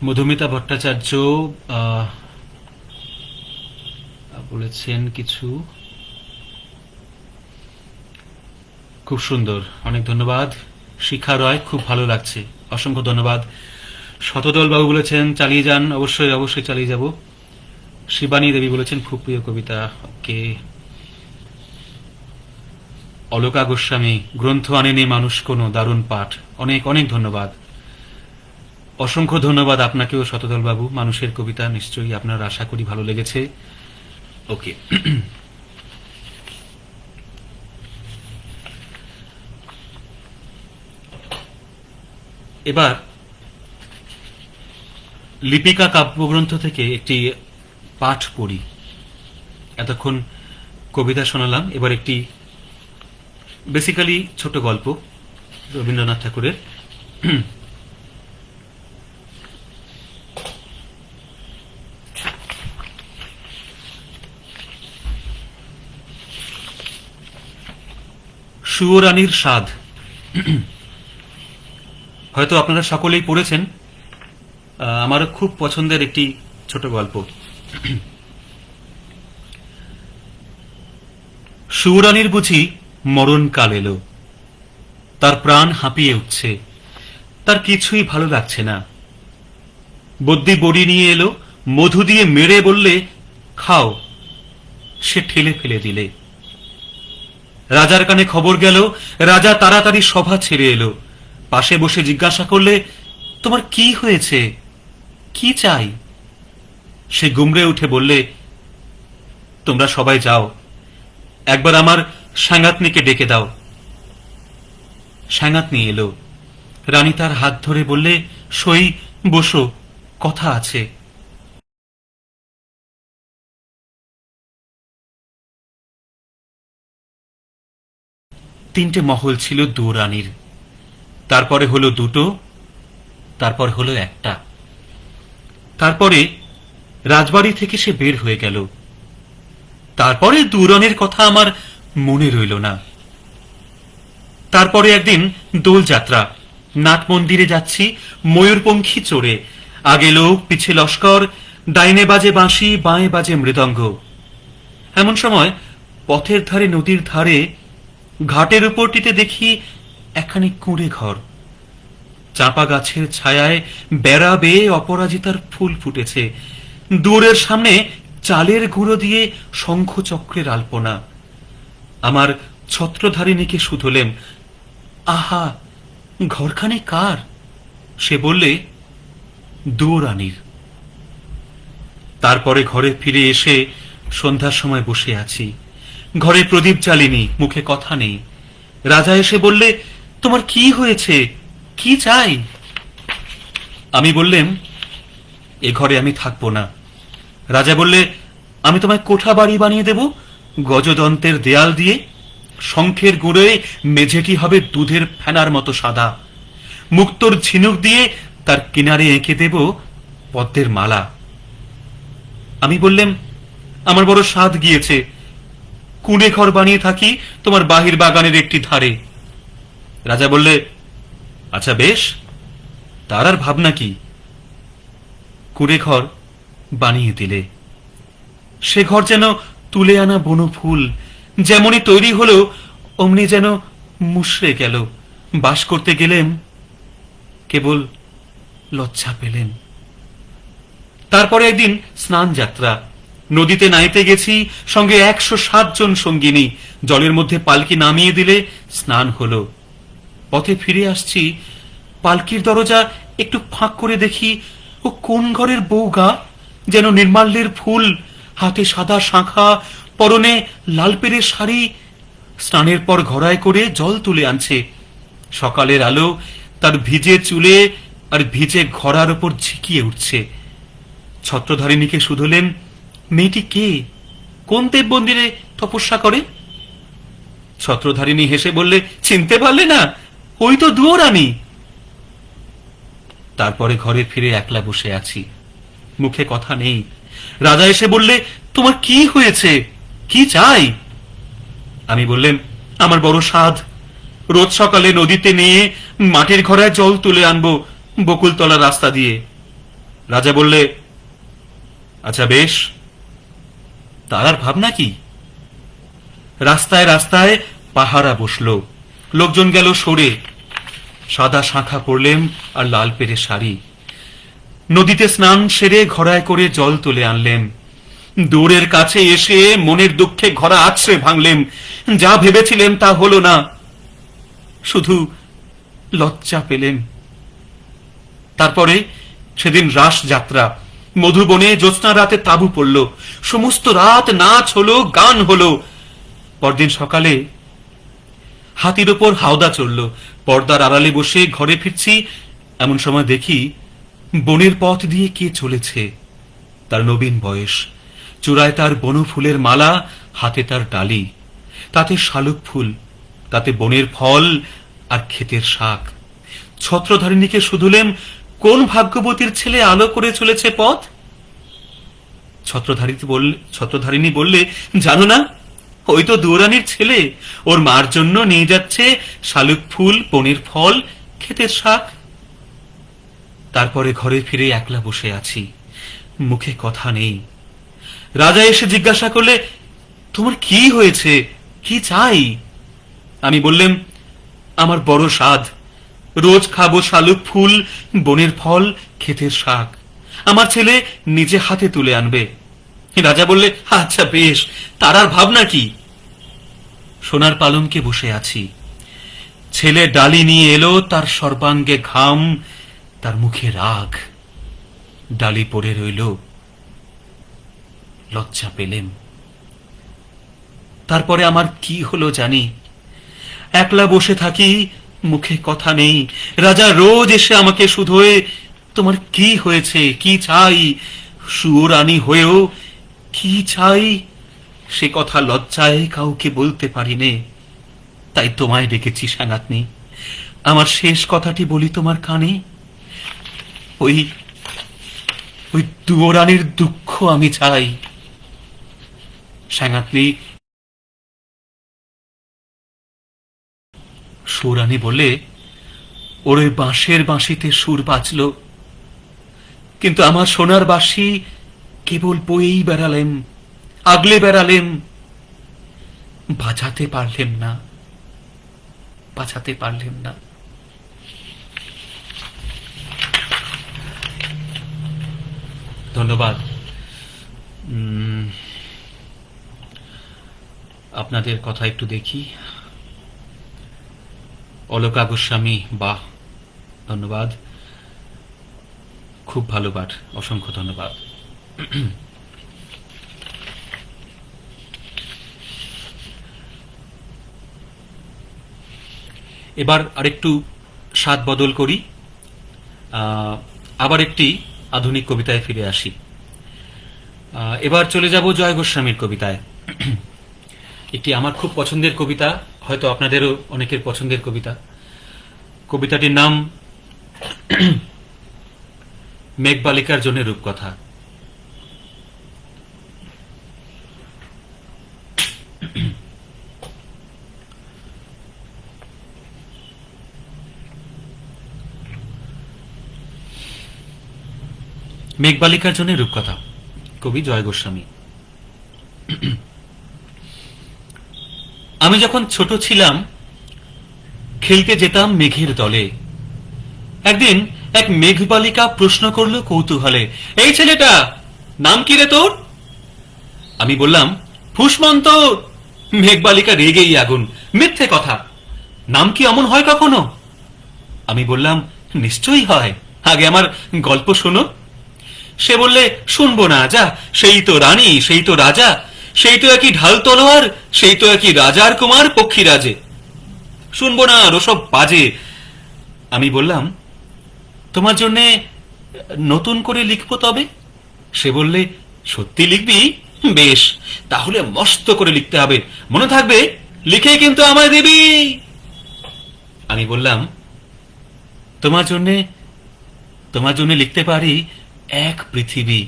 মধুমিতা ভট্টাচার্য বলেছেন কিছু, খুব সুন্দর, অনেক ধন্যবাদ। শিখা রয়, খুব ভালো লাগছে, অসংখ্য ধন্যবাদ। শতদল বাবু বলেছেন চালিয়ে যান, অবশ্যই অবশ্যই চালিয়ে যাব। শিবানী দেবী বলেছেন খুব প্রিয় কবিতা। কে অলোকা গোস্বামী, গ্রন্থ আনেনি মানুষ কোনো, দারুণ পাঠ, অনেক অনেক ধন্যবাদ। অসংখ্য ধন্যবাদ আপনাকেও শতদল বাবু। মানুষের কবিতা নিশ্চয়ই আপনার আশা করি ভালো লেগেছে। ওকে, এবার লিপিকা কাব্যগ্রন্থ থেকে একটি পাঠ পড়ি। এতক্ষণ কবিতা শোনালাম, এবার একটি বেসিক্যালি ছোট গল্প রবীন্দ্রনাথ ঠাকুরের। সুয়োরানীর স্বাদ। হয়তো আপনারা সকলেই পড়েছেন, আমারও খুব পছন্দের একটি ছোট গল্প। সুয়োরানীর বুঝি মরণকাল এলো, তার প্রাণ হাঁপিয়ে উঠছে, তার কিছুই ভালো লাগছে না। বদ্যি বড়ি নিয়ে এলো, মধু দিয়ে মেরে বললে খাও, সে ঠেলে ফেলে দিলে। রাজার কানে খবর গেল, রাজা তাড়াতাড়ি সভা ছেড়ে এলো, পাশে বসে জিজ্ঞাসা করলে তোমার কি হয়েছে, কি চাই? সে গুমড়ে উঠে বললে তোমরা সবাই যাও, একবার আমার সাঙ্গাতনিকে ডেকে দাও। স্যাঙাত নিয়ে এলো। রানী তার হাত ধরে বললে, সই, বসো, কথা আছে। তিনটে মহল ছিল দু রানীর, তারপরে হলো দুটো, তারপর হলো একটা। তারপরে রাজবাড়ি থেকে সে বের হয়ে গেল। তারপরে দু রানীর কথা আমার মনে রইল না। তারপরে একদিন দোলযাত্রা, নাট মন্দিরে যাচ্ছি ময়ূরপঙ্খী চড়ে, আগে লোক, পিছে লস্কর, ডাইনে বাজে বাঁশি, বাঁয়ে বাজে মৃদঙ্গ। এমন সময় পথের ধারে, নদীর ধারে, ঘাটের উপরটিতে দেখি একখানি কুঁড়ে ঘর। চাঁপা গাছের ছায়ায় বেড়া বেয়ে অপরাজিতার ফুল ফুটেছে। দূরের সামনে চালের গুঁড়ো দিয়ে শঙ্খ চক্রের আলপনা। আমার ছত্রধারিণীকে শুধলেম, আহা, ঘরখানে কার? সে বললে, দু রানীর। তারপরে ঘরে ফিরে এসে সন্ধ্যার সময় বসে আছি। ঘরে প্রদীপ জ্বালিনি, মুখে কথা নেই। রাজা এসে বললে, তোমার কি হয়েছে, কি চাই? আমি বললেম, এ ঘরে আমি থাকবো না। রাজা বললে, আমি তোমায় কোঠা বাড়ি বানিয়ে দেব, গজদন্তের দেয়াল দিয়ে। শঙ্খের গুঁড়োয় মেঝেটি হবে দুধের ফেনার মতো সাদা। মুক্তোর ঝিনুক দিয়ে তার কিনারে এঁকে দেব পদ্মের মালা। আমি বললেম, আমার বড় স্বাদ গিয়েছে, কুঁড়ে ঘর বানিয়ে থাকি তোমার বাহির বাগানের একটি ধারে। রাজা বললে, আচ্ছা বেশ, তার আর ভাবনা কি? কুঁড়ে ঘর বানিয়ে দিলে। সে ঘর যেন তুলে আনা বনফুল, যেমনই তৈরি হলো অমনি যেন মুষড়ে গেল। বাস করতে গেলেম, কেবল লজ্জা পেলেম। তারপরে একদিন স্নান যাত্রা, নদীতে নাইতে গেছি, সঙ্গে 107 জন সঙ্গিনী। জলের মধ্যে পালকি নামিয়ে দিলে স্নান হলো। পথে ফিরে আসছি, পালকির দরজা একটু ফাঁক করে দেখি ও কোন ঘরের বউ গা, যেন নির্মাল্যের ফুল, হাতে সাদা শাঁখা, পরনে লাল পেরে শাড়ি। স্নানের পর ঘড়ায় করে জল তুলে আনছে। সকালের আলো তার ভিজে চুলে আর ভিজে ঘড়ার উপর ঝিকিয়ে উঠছে। ছত্রধারিণীকে শুধলেন, মেয়েটি কে, কোন দেব মন্দিরে তপস্যা করে? ছত্রধারিণী হেসে বললে, চিনতে পারলে না? ওই তো দু রানী। তারপরে ঘরে ফিরে একলা বসে আছি, মুখে কথা নেই। রাজা এসে বললে, তোমার কি হয়েছে, কি চাই? আমি বললেন, আমার বড় সাধ, রোজ সকালে নদীতে নিয়ে মাটির ঘড়ায় জল তুলে আনবো বকুলতলা রাস্তা দিয়ে। রাজা বললে, আচ্ছা বেশ, তার আর ভাবনা কি? রাস্তায় রাস্তায় পাহারা বসলো, লোকজন গেল সরে। সাদা শাঁখা পরলেম আর লাল পেরে শাড়ি। নদীতে স্নান সেরে ঘড়ায় করে জল তুলে আনলেম। দূরের কাছে এসে মনের দুঃখে ঘড়া আছড়ে ভাঙলেম। যা ভেবেছিলেন তা হলো না, শুধু লজ্জা পেলেম। তারপরে সেদিন রাস যাত্রা, মধুবনে জ্যোৎস্না রাতে তাঁবু পড়ল, সমস্ত রাত নাচ হলো, গান হলো। পরদিন সকালে হাতির ওপর হাওদা চলল। পর্দার আড়ালে বসে ঘরে ফিরছি, এমন সময় দেখি বনের পথ দিয়ে কে চলেছে। তার নবীন বয়স, চূড়ায় তার বনফুলের মালা, হাতে তার ডালি, তাতে শালুক ফুল, তাতে বনের ফল আর ক্ষেতের শাক। ছত্রধারিণীকে শুধলেম, কোন ভাগ্যবতীর ছেলে আলো করে চলেছে পথ? ছত্রধারিণী বললে, জানো না, ওই তো দুরানির ছেলে, ওর মার জন্য নিয়ে যাচ্ছে শালুক ফুল, বনের ফল, ক্ষেতের শাক। তারপরে ঘরে ফিরে একলা বসে আছি, মুখে কথা নেই। রাজা এসে জিজ্ঞাসা করলে, তোমার কি হয়েছে, কি চাই? আমি বললেম, আমার বড় সাধ, রোজ খাবো শালুক ফুল, বনের ফল, ক্ষেতের শাক। আমার ছেলে নিজে হাতে তুলে আনবে। রাজা বললে, আচ্ছা বেশ, তার আর ভাবনা কি? সোনার পালঙ্কে বসে আছি, ছেলে ডালি নিয়ে এলো, তার সর্বাঙ্গে ঘাম, তার মুখে রাগ। ডালি পড়ে রইল, লজ্জা পেলেম। তারপরে আমার কি হলো জানি, একলা বসে থাকি, মুখে কথা নেই, রাজা রোজ এসে আমাকে শুধোয়, তোমার কি হয়েছে, কি চাই, সুরানী হয়েও কি চাই, সে কথা লজ্জায় কাউকে বলতে পারি নে। তাই তোমায় ডেকেছি সাঙ্গাতনি, আমার শেষ কথাটি বলি তোমার কানে। ওই ওই দুয়োরানীর দুঃখ আমি চাই। সাঙ্গাতনি সুরানী বলে, ওর ওই বাঁশের বাঁশিতে সুর বাজল, কিন্তু আমার সোনার বাঁশি কেবল বয়েই বেড়ালেম, আগলে বেড়ালেম, বাজাতে পারলেম না, বাজাতে পারলেম না। ধন্যবাদ। আপনাদের কথা একটু দেখি। অলকা গোস্বামী, বাহ, ধন্যবাদ, খুব ভালো পাঠ, অসংখ্য ধন্যবাদ। এবার আরেকটু স্বাদ বদল করি, আবার একটি আধুনিক কবিতায় ফিরে আসি। এবার চলে যাব জয় গোস্বামীর কবিতায়। একটি আমার খুব পছন্দের কবিতা, হয়তো আপনাদেরও অনেকের পছন্দের কবিতা। কবিতাটির নাম মেঘবালিকার জন্য রূপকথা। মেঘবালিকার জন্য রূপকথা, কবি জয় গোস্বামী। আমি যখন ছোট ছিলাম খেলতে যেতাম মেঘের দলে। একদিন এক মেঘবালিকা প্রশ্ন করল কৌতূহলে, এই ছেলেটা নাম কি রে তোর? আমি বললাম, ফুসমন্তর। মেঘবালিকা রেগেই আগুন, মিথ্যে কথা, নাম কি অমন হয় কখনো? আমি বললাম, নিশ্চয়ই হয়, আগে আমার গল্প শোনো। সে বললে, শুনবো না, যা, সেই তো রানী, সেই তো রাজা, সেই তো একই ঢাল তলোয়ার, সেই তো একই রাজার কুমার পক্ষীরাজে, শুনবো না আর ওসব বাজে। আমি বললাম, তোমার জন্যে নতুন করে লিখবো তবে? সে বললে, সত্যি লিখবি? বেশ, তাহলে মস্ত করে লিখতে হবে, মনে থাকবে, লিখে কিন্তু আমায় দিবি। আমি বললাম, তোমার জন্যে লিখতে পারি এক পৃথিবী।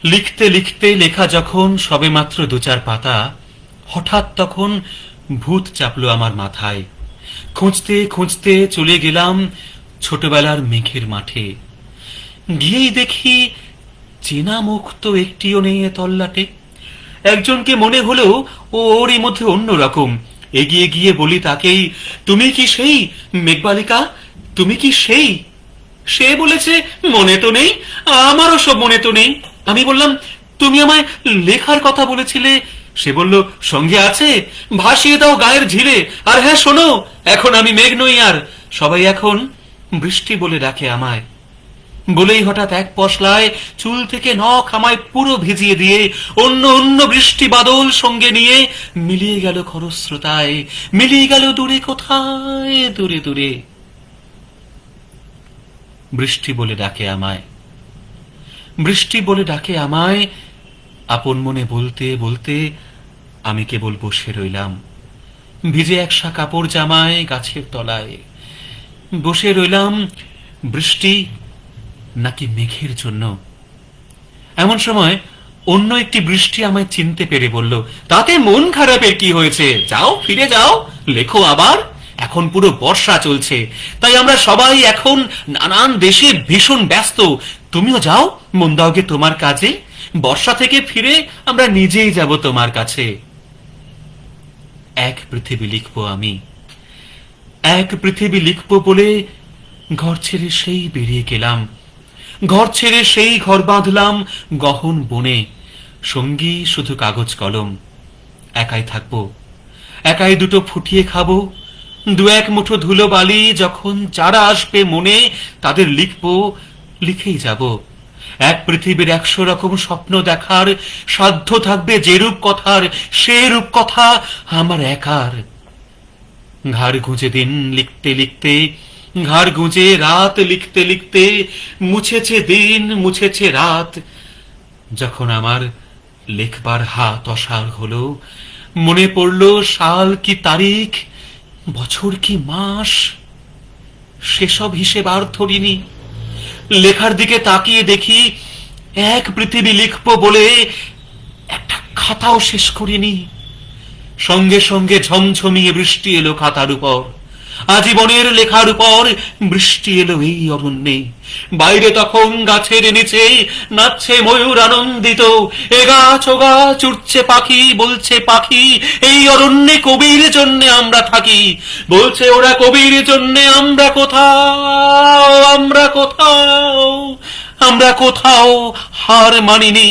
লিখতে লিখতে লেখা যখন সবে মাত্র 2-4 পাতা, হঠাৎ তখন ভূত চাপলো আমার মাথায়। খুঁজতে খুঁজতে চলে গেলাম ছোটবেলার মেঘের মাঠে। গিয়েই দেখি চেনা মুখ তো একটিও নেই এ তল্লাটে। একজনকে মনে হলেও ওর মধ্যে অন্যরকম। এগিয়ে গিয়ে বলি তাকেই, তুমি কি সেই মেঘবালিকা? তুমি কি সেই? সে বলেছে, মনে তো নেই, আমারও সব মনে তো নেই। আমি বললাম, তুমি আমায় লেখার কথা বলেছিলে। সে বলল, সঙ্গে আছে, ভাসিয়ে দাও গায়ের ঝিলে। আর হ্যাঁ শোনো, এখন আমি মেঘ নই আর, সবাই এখন বৃষ্টি বলে ডাকে আমায়। বলেই হঠাৎ এক পশলায় চুল থেকে নখ আমায় পুরো ভিজিয়ে দিয়ে অন্য অন্য বৃষ্টি বাদল সঙ্গে নিয়ে মিলিয়ে গেল খরস্রোতায়, মিলিয়ে গেল দূরে কোথায়, দূরে দূরে। বৃষ্টি বলে ডাকে আমায়, বৃষ্টি বলে ডাকে আমায়। আপন মনে বলতে বলতে আমি কেবল বসে রইলাম, ভিজে একসা কাপড় জামায় গাছের তলায় বসে রইলাম। বৃষ্টি নাকি মেঘের জন্য? এমন সময় অন্য একটি বৃষ্টি আমায় চিনতে পেরে বলল, তাতে মন খারাপের কি হয়েছে, যাও, ফিরে যাও, লেখো আবার। এখন পুরো বর্ষা চলছে, তাই আমরা সবাই এখন নানান দেশে ভীষণ ব্যস্ত। তুমিও যাও, মন দাওগে তোমার কাজে। বর্ষা থেকে ফিরে আমরা নিজেই যাব তোমার কাছে। এক পৃথিবী লিখবো আমি, এক পৃথিবী লিখবো বলে ঘর ছেড়ে সেই বেরিয়ে গেলাম। ঘর ছেড়ে সেই ঘর বাঁধলাম গহন বনে, সঙ্গী শুধু কাগজ কলম। একাই থাকবো, একাই দুটো ফুটিয়ে খাবো, 2-1 মুঠো ধুলো বালি যখন যারা আসবে মনে, তাদের লিখবো, লিখেই যাব। এক পৃথিবীর 100 রকম স্বপ্ন দেখার সাধ্য থাকবে যে রূপ কথার, সে রূপ কথা আমার একার। ঘাড় গুঁজে দিন লিখতে লিখতে, ঘাড় গুঁজে রাত লিখতে লিখতে, মুছেছে দিন মুছেছে রাত। যখন আমার লেখবার হাত অসাড় হলো, মনে পড়ল সাল কি তারিখ, বছর কি মাস, সেসব হিসেব আর ধরিনি। লেখার দিকে তাকিয়ে দেখি এক পৃথিবী লিখবো বলে একটা খাতাও শেষ করিনি। সঙ্গে সঙ্গে ঝমঝমিয়ে বৃষ্টি এলো খাতার উপর, আজীবনের লেখার উপর বৃষ্টি এলো এই অরণ্যে। বাইরে তখন গাছের নিচে নাচছে ময়ূর আনন্দিত, এ গাছ ও গাছ উঠছে পাখি, বলছে পাখি এই অরণ্যে কবির জন্যে আমরা থাকি। বলছে ওরা কবির জন্যে আমরা কোথাও, আমরা কোথাও, আমরা কোথাও হার মানিনি।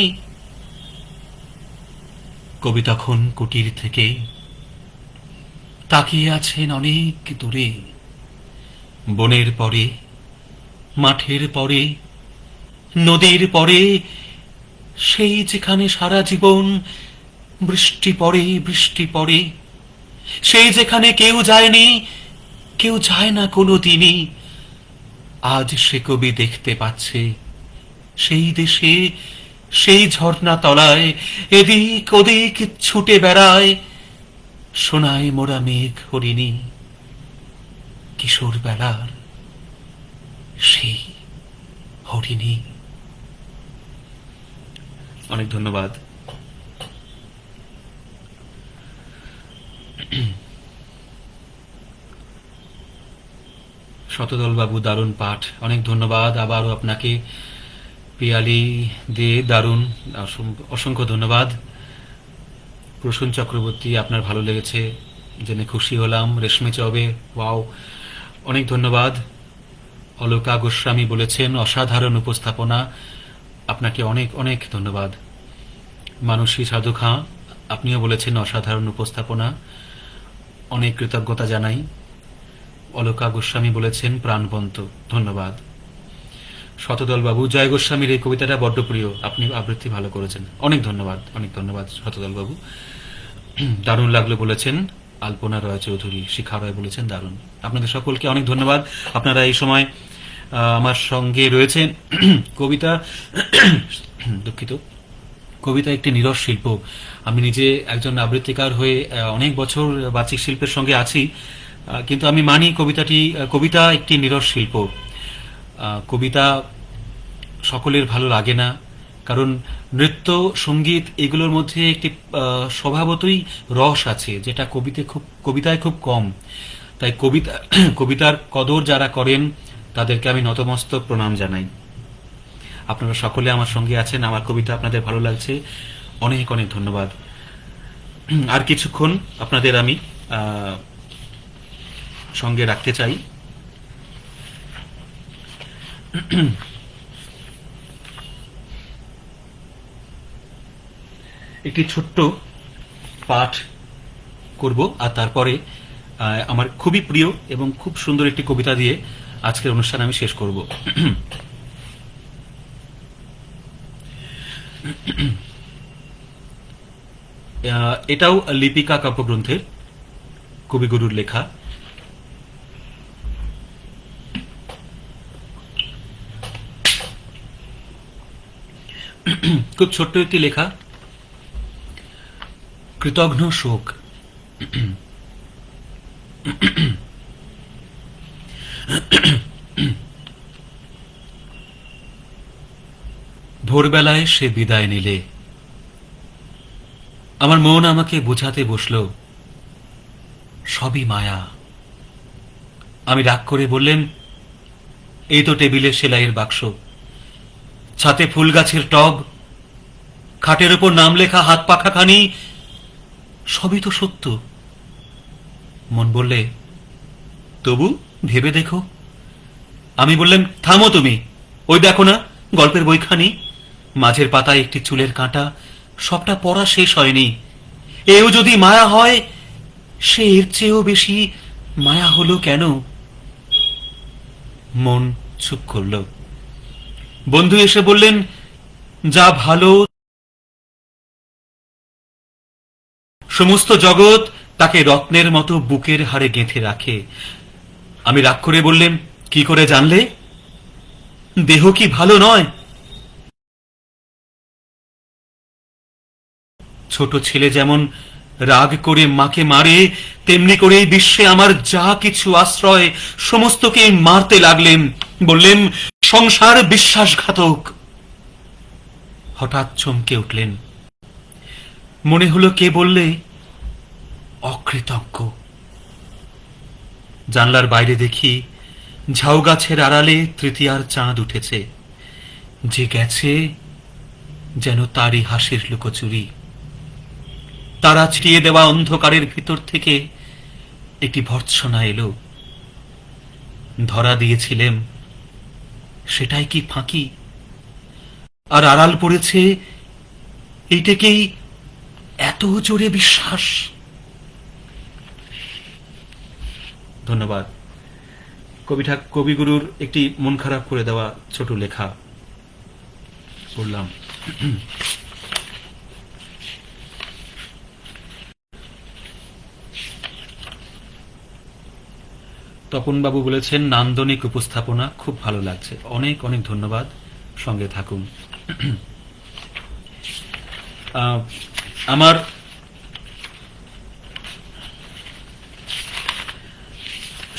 কবি তখন কুটির থেকে তাকিয়ে আছেন অনেক দূরে, বনের পরে, মাঠের পরে, নদীর পরে, সেই যেখানে সারা জীবন বৃষ্টি পড়ে বৃষ্টি পড়ে, সেই যেখানে কেউ যায়নি, কেউ যায় না কোনো দিনই। আজ সে কবি দেখতে পাচ্ছে সেই দেশে, সেই ঝর্ণা তলায় এদিক ওদিক ছুটে বেড়ায় সোনায় মোরা মেঘ হরিণী, কিশোর বেলার সেই হরিণী। অনেক ধন্যবাদ। শতদল বাবু, দারুণ পাঠ, অনেক ধন্যবাদ। আবারও আপনাকে পিয়ালি দিয়ে দারুণ, অসংখ্য ধন্যবাদ। প্রসূন চক্রবর্তী, আপনার ভালো লেগেছে জেনে খুশি হলাম। রেশমি চবে, ওয়াও, অনেক ধন্যবাদ। অলকা গোস্বামী বলেছেন অসাধারণ উপস্থাপনা, আপনাকে অনেক অনেক ধন্যবাদ। মানসী সাধু খাঁ, আপনিও বলেছেন অসাধারণ উপস্থাপনা, অনেক কৃতজ্ঞতা জানাই। অলকা গোস্বামী বলেছেন প্রাণবন্ত, ধন্যবাদ। শতদল বাবু, জয় গোস্বামীর এই কবিতাটা বড্ড প্রিয়, আপনি আবৃত্তি ভালো করেছেন, অনেক ধন্যবাদ, অনেক ধন্যবাদ শতদল বাবু। দারুণ লাগলো বলেছেন আলপনা রয় চৌধুরী, শিখা রয় বলেছেন দারুণ। আপনাদের সকলকে অনেক ধন্যবাদ, আপনারা এই সময় আমার সঙ্গে রয়েছেন। কবিতা, দুঃখিত, কবিতা একটি নীরস শিল্প। আমি নিজে একজন আবৃত্তিকার হয়ে অনেক বছর বাচিক শিল্পের সঙ্গে আছি, কিন্তু আমি মানি কবিতা একটি নীরস শিল্প। কবিতা সকলের ভালো লাগে না, কারণ নৃত্য, সঙ্গীত এগুলোর মধ্যে একটি স্বভাবতই রস আছে, যেটা কবিতায় খুব কম। তাই কবিতার কদর যারা করেন তাদেরকে আমি নতমস্তক প্রণাম জানাই। আপনারা সকলে আমার সঙ্গে আছেন, আমার কবিতা আপনাদের ভালো লাগছে, অনেক অনেক ধন্যবাদ। আর কিছুক্ষণ আপনাদের আমি সঙ্গে রাখতে চাই। একটি ছোট্ট পাঠ করব, আর তারপরে আমার খুবই প্রিয় এবং খুব সুন্দর একটি কবিতা দিয়ে আজকের অনুষ্ঠান আমি শেষ করব। এটাও লিপিকা কাব্যগ্রন্থের কবিগুরুর লেখা। খুব ছোট্ট একটি লেখা, কৃতঘ্ন শোক। ভোরবেলায় সে বিদায় নিলে, আমার মন আমাকে বোঝাতে বসল সবই মায়া। আমি রাগ করে বললেন, এই তো টেবিলের সেলাইয়ের বাক্স, ছাতে ফুল গাছের টব, খাটের উপর নাম লেখা হাত পাখাখানি, সবই তো সত্য। মন বললে, তবু ভেবে দেখো। আমি বললাম, থামো তুমি, ওই দেখো না গল্পের বইখানি, মাঝের পাতায় একটি চুলের কাঁটা, সবটা পড়া শেষ হয়নি। এও যদি মায়া হয়, সে এর চেয়েও বেশি মায়া হলো কেন? মন চুপ করল। বন্ধু এসে বললেন, যা ভালো সমস্ত জগৎ তাকে রত্নের মতো বুকের হাড়ে গেঁথে রাখে। আমি রাগ করে বললেম, কি করে জানলে? দেহ কি ভালো নয়? ছোট ছেলে যেমন রাগ করে মাকে মারে, তেমনি করে বিশ্বে আমার যা কিছু আশ্রয় সমস্তকে মারতে লাগলেন। বললেন, সংসার বিশ্বাসঘাতক। হঠাৎ চমকে উঠলেন। মনে হলো কে বললে, অকৃতজ্ঞ। জানলার বাইরে দেখি ঝাউ গাছের আড়ালে তৃতীয়ার চাঁদ উঠেছে। যে গেছে যেন তারই হাসির লুকোচুরি। তারা ছিটিয়ে দেওয়া অন্ধকারের ভিতর থেকে একটি ভর্ৎসনা এলো। ধরা দিয়েছিলেম, সেটাই কি ফাঁকি? আর আড়াল পড়েছে এইটাকেই এত জোরে বিশ্বাস। ধন্যবাদ। কবিগুরুর একটি মন খারাপ করে দেওয়া ছোট লেখা পড়লাম। তপনবাবু বলেছেন, নান্দনিক উপস্থাপনা, খুব ভালো লাগছে। অনেক অনেক ধন্যবাদ, সঙ্গে থাকুন। আমার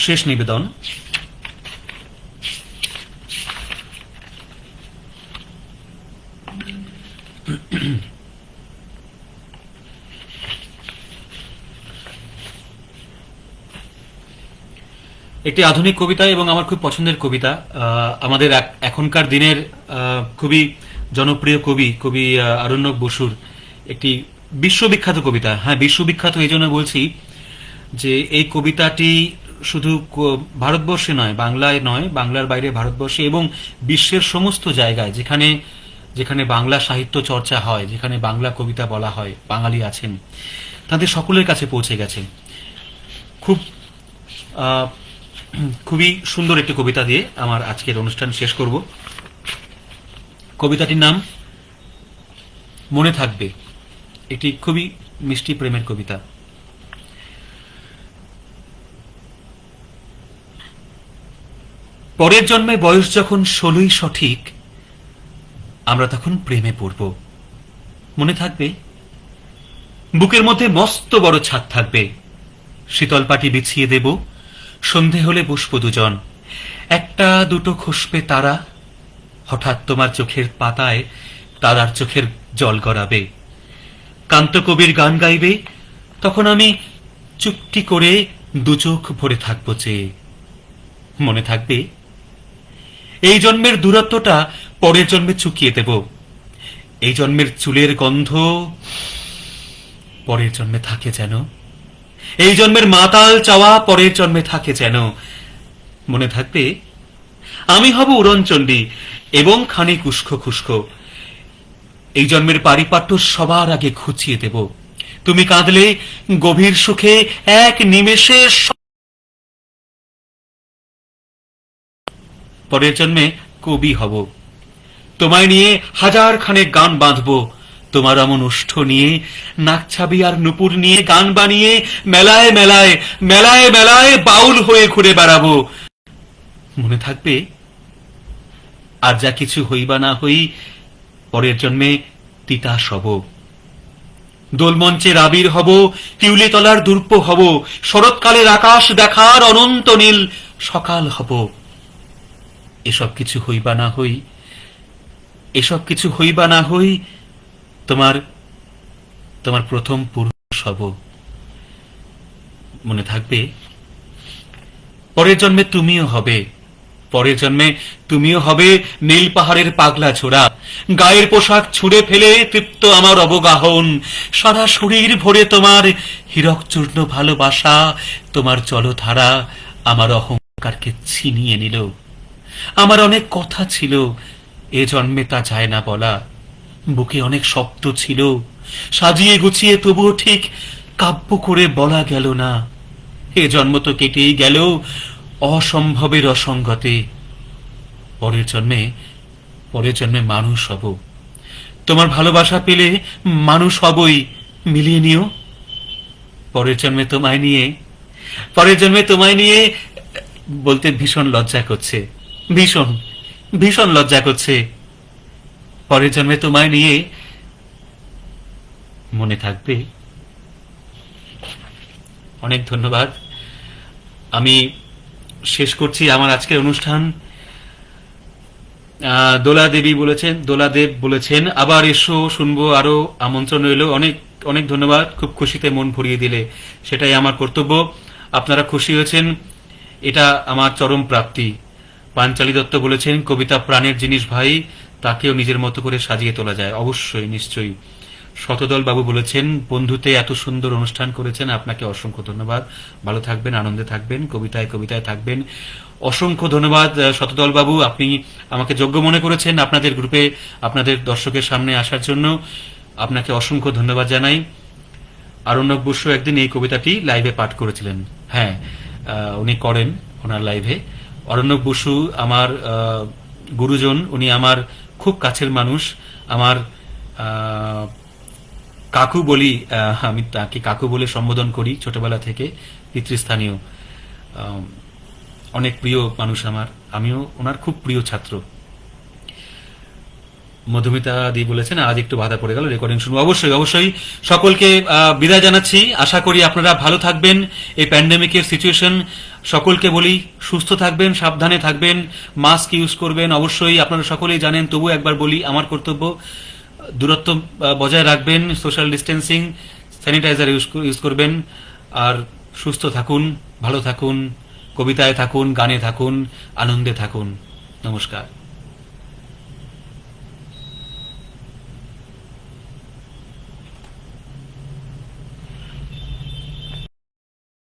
শেষ নিবেদন, একটি আধুনিক কবিতা এবং আমার খুব পছন্দের কবিতা। আমাদের এখনকার দিনের খুবই জনপ্রিয় কবি আরণ্যক বসুর একটি বিশ্ববিখ্যাত কবিতা। হ্যাঁ, বিশ্ববিখ্যাত এই জন্য বলছি যে এই কবিতাটি শুধু ভারতবর্ষে নয়, বাংলায় নয়, বাংলার বাইরে ভারতবর্ষে এবং বিশ্বের সমস্ত জায়গায় যেখানে যেখানে বাংলা সাহিত্য চর্চা হয়, যেখানে বাংলা কবিতা বলা হয়, বাঙালি আছেন, তাদের সকলের কাছে পৌঁছে গেছে। খুবই সুন্দর একটি কবিতা দিয়ে আমার আজকের অনুষ্ঠান শেষ করব। কবিতাটির নাম মনে থাকবে। একটি খুবই মিষ্টি প্রেমের কবিতা। পরের জন্মে বয়স যখন 16ই সঠিক, আমরা তখন প্রেমে পড়ব। মনে থাকবে? বুকের মধ্যে মস্ত বড় ছাদ থাকবে, শীতল পাটি বিছিয়ে দেব, সন্ধে হলে বসবো দুজন, একটা দুটো খসবে তারা, হঠাৎ তোমার চোখের পাতায় তারার চোখের জল গড়াবে। কান্ত কবির গান গাইবে, তখন আমি চুপটি করে দু চোখ ভরে থাকবো চেয়ে। মনে থাকবে? এই জন্মের দূরত্বটা পরের জন্মে চুকিয়ে দেব। এই জন্মের চুলের গন্ধ পরের জন্মে থাকে যেন, এই জন্মের মাতাল চাওয়া পরের জন্মে থাকে যেন। মনে থাকবে? আমি হব উড়নচণ্ডী এবং খানিক উস্কো খুস্কো। এই জন্মের পারিপাট্য সবার আগে খুঁচিয়ে দেব। তুমি কাঁদলে গভীর সুখে এক নিমেষে পরের জন্মে কবি হব। তোমায় নিয়ে হাজার খানেক গান বাঁধব। তোমার অমন ওষ্ঠ নিয়ে, নাকছাবি আর নুপুর নিয়ে গান বানিয়ে মেলায় মেলায় মেলায় মেলায় বাউল হয়ে ঘুরে বেড়াবো। মনে থাকবে? আর যা কিছু হই বা না হই, পরের জন্মে তিতাস হব। দোলমঞ্চের আবির হব, তিউলিতলার দুর্প হব, শরৎকালের আকাশ দেখার অনন্ত নীল সকাল হব। এসব কিছু হই বা না হই, এসব কিছু হই বা না হই, তোমার তোমার প্রথম পুরুষ হব। মনে থাকবে? পরের জন্মে তুমিও হবে, পরের জন্মে তুমিও হবে নীল পাহাড়ের পাগলা ছোড়া। গায়ের পোশাক ছুঁড়ে ফেলে তৃপ্ত আমার অবগাহন, সারা শরীর ভরে তোমার হীরক চূর্ণ ভালোবাসা। তোমার জলধারা আমার অহংকারকে ছিনিয়ে নিল। আমার অনেক কথা ছিল, এ জন্মে তা যায় না বলা। বুকে অনেক শব্দ ছিল, সাজিয়ে গুছিয়ে তবুও ঠিক কাব্য করে বলা গেল না। এ জন্ম তো কেটেই গেল অসম্ভবের অসঙ্গতে। পরের জন্মে মানুষ হব। তোমার ভালোবাসা পেলে মানুষ হবই। মিলিয়ে নিও, পরের জন্মে তোমায় নিয়ে, পরের জন্মে তোমায় নিয়ে বলতে ভীষণ লজ্জা করছে, ভীষণ ভীষণ লজ্জা করছে। পরের জন্মে তোমায় নিয়ে মনে থাকবে। অনেক ধন্যবাদ। আমি শেষ করছি আমার আজকের অনুষ্ঠান। দোলা দেবী বলেছেন, দোলা দেব বলেছেন আবার এসো, শুনবো, আরো আমন্ত্রণ রইল। অনেক অনেক ধন্যবাদ, খুব খুশিতে মন ভরিয়ে দিলে, সেটাই আমার কর্তব্য। আপনারা খুশি হয়েছেন, এটা আমার চরম প্রাপ্তি। পাঞ্চালী দত্ত বলেছেন কবিতা প্রাণের জিনিস ভাই, তাকেও নিজের মতো করে সাজিয়ে তোলা যায়। অবশ্যই, নিশ্চয়ই। শতদল বাবু বলেছেন বন্ধুতে এত সুন্দর অনুষ্ঠান করেছেন, আপনাকে অসংখ্য ধন্যবাদ। ভালো থাকবেন, আনন্দে থাকবেন, কবিতায় কবিতায় থাকবেন। অসংখ্য ধন্যবাদ শতদল বাবু, আপনি আমাকে যোগ্য মনে করেছেন আপনাদের গ্রুপে, আপনাদের দর্শকের সামনে আসার জন্য। আপনাকে অসংখ্য ধন্যবাদ জানাই। আরণ্যক বসু একদিন এই কবিতাটি লাইভে পাঠ করেছিলেন। হ্যাঁ, উনি করেন ওনার লাইভে। অরণ্যক বসু আমার গুরুজন, উনি আমার খুব কাছের মানুষ, আমার কাকু বলি, আমি তাকে কাকু বলে সম্বোধন করি ছোটবেলা থেকে, পিতৃস্থানীয়। অনেক প্রিয় মানুষ আমার, আমিও ওনার খুব প্রিয় ছাত্র। মধুমিতা দি বলেছেন আজ একটু বাধা পড়ে গেল, রেকর্ডিং শুনবো। অবশ্যই অবশ্যই, সকলকে বিদায় জানাচ্ছি। আশা করি আপনারা ভালো থাকবেন এই প্যান্ডেমিকের সিচুয়েশন। সকলকে বলি সুস্থ থাকবেন, সাবধানে থাকবেন, মাস্ক ইউজ করবেন। অবশ্যই আপনারা সকলেই জানেন, তবু একবার বলি, আমার কর্তব্য, দূরত্ব বজায় রাখবেন, সোশ্যাল ডিস্টেন্সিং, স্যানিটাইজার ইউজ করবেন। আর সুস্থ থাকুন, ভালো থাকুন, কবিতায় থাকুন, গানে থাকুন, আনন্দে থাকুন। নমস্কার।